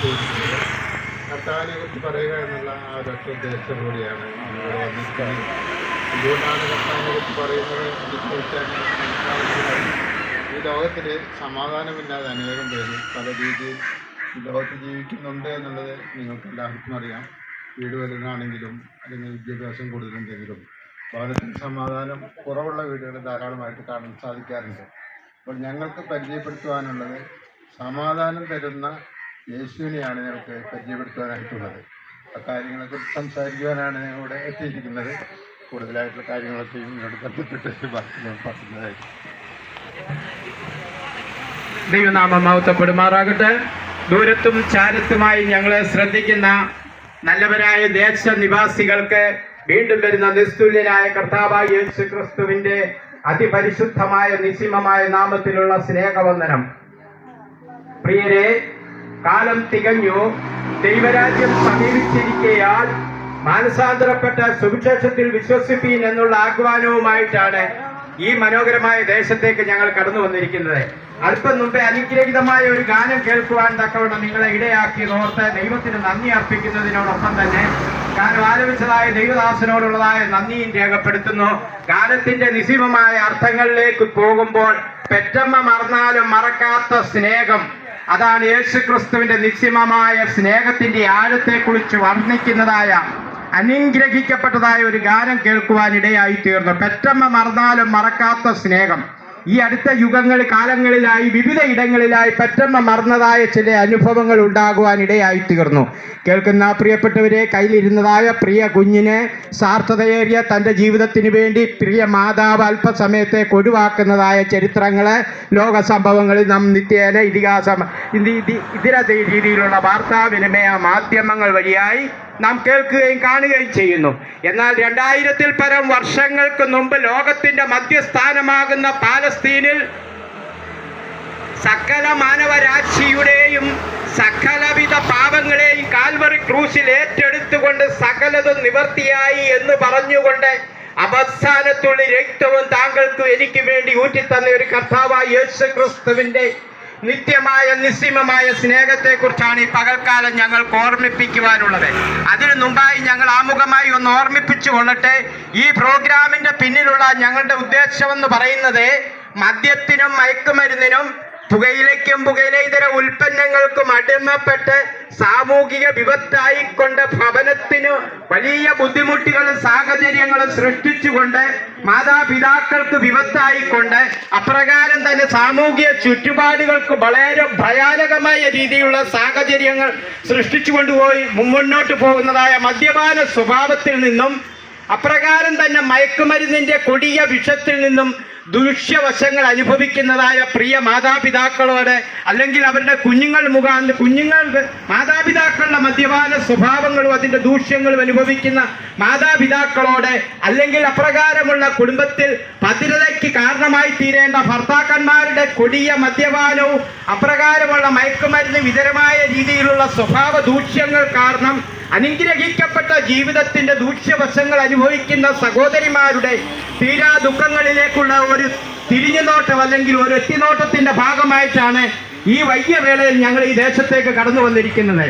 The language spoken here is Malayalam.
ചെയ്തിരിക്കുന്നത്. കർത്താവിനെ കുറിച്ച് പറയുക എന്നുള്ള ആ ഒരൊറ്റ ഉദ്ദേശത്തോടെയാണ് ഇവിടെ വന്നിരിക്കുന്നത്. എന്തുകൊണ്ടാണ് കർത്താവിനെ കുറിച്ച് പറയുന്നത് എന്ന് ചോദിച്ചാൽ ഈ ലോകത്തിൽ സമാധാനമില്ലാതെ അനേകം പേര് പല രീതിയിൽ ഈ ലോകത്ത് ജീവിക്കുന്നുണ്ട് എന്നുള്ളത് നിങ്ങൾക്ക് എല്ലാവർക്കും അറിയാം. വീട് വലുതാണെങ്കിലും അല്ലെങ്കിൽ വിദ്യാഭ്യാസം കൂടുതലുണ്ടെങ്കിലും ഭവനത്തിൽ സമാധാനം കുറവുള്ള വീടുകൾ ധാരാളമായിട്ട് കാണാൻ സാധിക്കാറുണ്ട്. അപ്പോൾ ഞങ്ങൾക്ക് പരിചയപ്പെടുത്തുവാനുള്ളത് സമാധാനം തരുന്ന യേശുവിനെയാണ് ഞങ്ങൾക്ക് പരിചയപ്പെടുത്തുവാനായിട്ടുള്ളത്. ആ കാര്യങ്ങളെക്കുറിച്ച് സംസാരിക്കുവാനാണ് ഇവിടെ എത്തിയിരിക്കുന്നത്. കൂടുതലായിട്ടുള്ള കാര്യങ്ങളൊക്കെ ഇങ്ങോട്ട് ബന്ധപ്പെട്ട് പറയുന്നതായി. ദൈവനാമം മഹത്വപ്പെടുമാറാകട്ടെ. ദൂരത്തും ചാരത്തുമായി ഞങ്ങളെ ശ്രദ്ധിക്കുന്ന നല്ലവരായ ദേശനിവാസികൾക്ക് വീണ്ടും വരുന്ന നിസ്തുല്യനായ കർത്താവായ യേശു ക്രിസ്തുവിന്റെ അതിപരിശുദ്ധമായ നിസിമമായ നാമത്തിലുള്ള സ്നേഹവന്ദനം. പ്രിയരെ, കാലം തികഞ്ഞു, ദൈവരാജ്യം സമീപിച്ചിരിക്കയാൽ മാനസാന്തരപ്പെട്ട സുവിശേഷത്തിൽ വിശ്വസിപ്പീൻ എന്നുള്ള ആഹ്വാനവുമായിട്ടാണ് ഈ മനോഹരമായ ദേശത്തേക്ക് ഞങ്ങൾ കടന്നു വന്നിരിക്കുന്നത്. അല്പം മുമ്പേ അനുഗ്രഹീതമായ ഒരു ഗാനം കേൾക്കുവാൻ തക്കവണ്ണം നിങ്ങളെ ഇടയാക്കിയതോർത്ത് ദൈവത്തിന് നന്ദി അർപ്പിക്കുന്നതിനോടൊപ്പം തന്നെ ഗാനം ആലപിച്ചതായ ദൈവദാസനോടുള്ളതായ നന്ദിയും രേഖപ്പെടുത്തുന്നു. ഗാനത്തിന്റെ നിസിമമായ അർത്ഥങ്ങളിലേക്ക് പോകുമ്പോൾ പെറ്റമ്മ മറന്നാലും മറക്കാത്ത സ്നേഹം, അതാണ് യേശു ക്രിസ്തുവിന്റെ നിസിമമായ സ്നേഹത്തിന്റെ ആഴത്തെക്കുറിച്ച് വർണ്ണിക്കുന്നതായ അനുഗ്രഹിക്കപ്പെട്ടതായ ഒരു ഗാനം കേൾക്കുവാൻ ഇടയായി തീർന്നു. പെറ്റമ്മ മറന്നാലും മറക്കാത്ത സ്നേഹം. ഈ അടുത്ത കാലങ്ങളിലായി വിവിധ ഇടങ്ങളിലായി പെറ്റമ്മ മറന്നതായ ചില അനുഭവങ്ങൾ ഉണ്ടാകുവാൻ ഇടയായി തീർന്നു. കേൾക്കുന്ന പ്രിയപ്പെട്ടവരെ, കയ്യിലിരുന്നതായ പ്രിയ കുഞ്ഞിനെ സാർത്ഥതയേറിയ തൻ്റെ ജീവിതത്തിന് വേണ്ടി പ്രിയ മാതാവ് അല്പസമയത്തേക്ക് ഒഴിവാക്കുന്നതായ ചരിത്രങ്ങളെ ലോക സംഭവങ്ങളിൽ നാം നിത്യേന ഇതര രീതിയിലുള്ള വാർത്താവിനിമയ മാധ്യമങ്ങൾ വഴിയായി നാം കേൾക്കുകയും കാണുകയും ചെയ്യുന്നു. എന്നാൽ 2000-ൽ പരം വർഷങ്ങൾക്ക് മുമ്പ് ലോകത്തിന്റെ മധ്യസ്ഥാനമാകുന്ന പാലസ്തീനിൽ സകല മാനവരാശിയുടെയും സകലവിധ പാപങ്ങളെയും കാൽവറി ക്രൂശിൽ ഏറ്റെടുത്തുകൊണ്ട് സകലതും നിവർത്തിയായി എന്ന് പറഞ്ഞുകൊണ്ട് അവസാനത്തുള്ള രക്തവും താങ്കൾക്കും എനിക്ക് വേണ്ടി ഊറ്റിത്തന്ന ഒരു കർത്താവായ യേശു ക്രിസ്തുവിന്റെ നിത്യമായ നിസ്സീമമായ സ്നേഹത്തെക്കുറിച്ചാണ് ഈ പകൽക്കാലം ഞങ്ങൾക്ക് ഓർമ്മിപ്പിക്കുവാനുള്ളത്. അതിനു മുമ്പായി ഞങ്ങൾ ആമുഖമായി ഒന്ന് ഓർമ്മിപ്പിച്ചു കൊള്ളട്ടെ. ഈ പ്രോഗ്രാമിന്റെ പിന്നിലുള്ള ഞങ്ങളുടെ ഉദ്ദേശമെന്ന് പറയുന്നത് മദ്യത്തിനും മയക്കുമരുന്നിനും പുകയിലയ്ക്കും പുകയിലേതര ഉൽപ്പന്നങ്ങൾക്കും അടിമപ്പെട്ട് സാമൂഹിക വിപത്തായിക്കൊണ്ട് ഭവനത്തിനു വലിയ ബുദ്ധിമുട്ടുകളും സാഹചര്യങ്ങളും സൃഷ്ടിച്ചുകൊണ്ട് മാതാപിതാക്കൾക്ക് വിപത്തായിക്കൊണ്ട് അപ്രകാരം തന്നെ സാമൂഹിക ചുറ്റുപാടുകൾക്ക് വളരെ ഭയാനകമായ രീതിയിലുള്ള സാഹചര്യങ്ങൾ സൃഷ്ടിച്ചു കൊണ്ടുപോയി മുന്നോട്ട് പോകുന്നതായ മദ്യപാന സ്വഭാവത്തിൽ നിന്നും അപ്രകാരം തന്നെ മയക്കുമരുന്നിന്റെ കൊടിയ വിഷത്തിൽ നിന്നും ദൂഷ്യവശങ്ങൾ അനുഭവിക്കുന്നതായ പ്രിയ മാതാപിതാക്കളോട്, അല്ലെങ്കിൽ അവരുടെ കുഞ്ഞുങ്ങൾക്ക് മാതാപിതാക്കളുടെ മദ്യപാന സ്വഭാവങ്ങളും അതിൻ്റെ ദൂഷ്യങ്ങളും അനുഭവിക്കുന്ന മാതാപിതാക്കളോട്, അല്ലെങ്കിൽ അപ്രകാരമുള്ള കുടുംബത്തിൽ ഭദ്രതയ്ക്ക് കാരണമായി തീരേണ്ട ഭർത്താക്കന്മാരുടെ കൊടിയ മദ്യപാനവും അപ്രകാരമുള്ള മയക്കുമരുന്ന് വിതരമായ രീതിയിലുള്ള സ്വഭാവ ദൂഷ്യങ്ങൾ കാരണം അനുഗ്രഹിക്കപ്പെട്ട ജീവിതത്തിന്റെ ദൂഷ്യവശങ്ങൾ അനുഭവിക്കുന്ന സഹോദരിമാരുടെ തീരാ ദുഃഖങ്ങളിലേക്കുള്ള ഒരു തിരിഞ്ഞുനോട്ടം അല്ലെങ്കിൽ ഒരു എത്തിനോട്ടത്തിന്റെ ഭാഗമായിട്ടാണ് ഈ വൈകിയ വേളയിൽ ഞങ്ങൾ ഈ ദേശത്തേക്ക് കടന്നു വന്നിരിക്കുന്നത്.